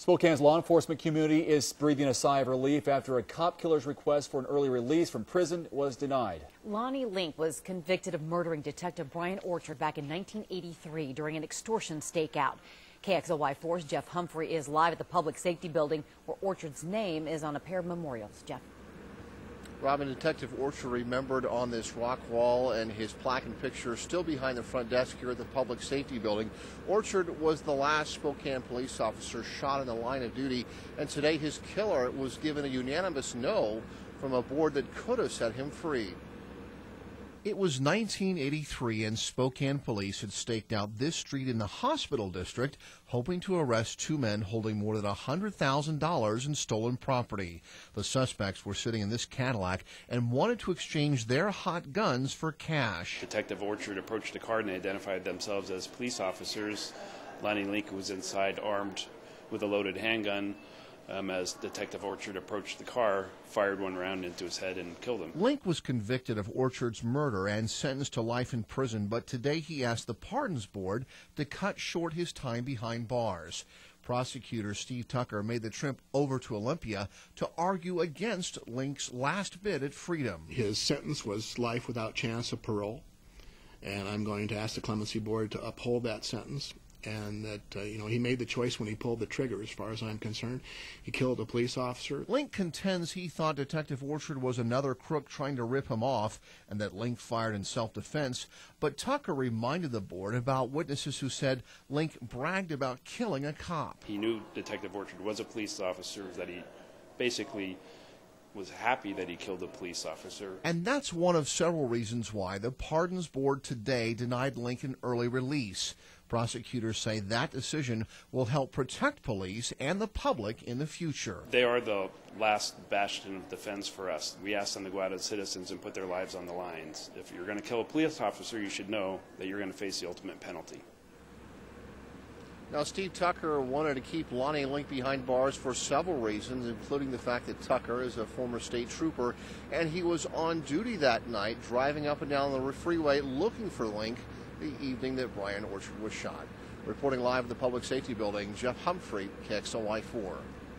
Spokane's law enforcement community is breathing a sigh of relief after a cop killer's request for an early release from prison was denied. Lonnie Link was convicted of murdering Detective Brian Orchard back in 1983 during an extortion stakeout. KXLY4's Jeff Humphrey is live at the Public Safety Building where Orchard's name is on a pair of memorials. Jeff. Robin, Detective Orchard remembered on this rock wall, and his plaque and picture still behind the front desk here at the Public Safety Building. Orchard was the last Spokane police officer shot in the line of duty, and today his killer was given a unanimous no from a board that could have set him free. It was 1983, and Spokane police had staked out this street in the hospital district, hoping to arrest two men holding more than $100,000 in stolen property. The suspects were sitting in this Cadillac and wanted to exchange their hot guns for cash. Detective Orchard approached the car and they identified themselves as police officers. Lonnie Link was inside armed with a loaded handgun. As Detective Orchard approached the car, fired one round into his head and killed him. Link was convicted of Orchard's murder and sentenced to life in prison, but today he asked the Pardons Board to cut short his time behind bars. Prosecutor Steve Tucker made the trip over to Olympia to argue against Link's last bid at freedom. His sentence was life without chance of parole, and I'm going to ask the Clemency Board to uphold that sentence. And that, he made the choice when he pulled the trigger, as far as I'm concerned. He killed a police officer. Link contends he thought Detective Orchard was another crook trying to rip him off and that Link fired in self-defense. But Tucker reminded the board about witnesses who said Link bragged about killing a cop. He knew Detective Orchard was a police officer, that he basically was happy that he killed a police officer. And that's one of several reasons why the Pardons Board today denied Link an early release. Prosecutors say that decision will help protect police and the public in the future. They are the last bastion of defense for us. We ask them to go out as citizens and put their lives on the lines. If you're going to kill a police officer, you should know that you're going to face the ultimate penalty. Now, Steve Tucker wanted to keep Lonnie Link behind bars for several reasons, including the fact that Tucker is a former state trooper, and he was on duty that night driving up and down the freeway looking for Link the evening that Brian Orchard was shot. Reporting live at the Public Safety Building, Jeff Humphrey, KXLY4.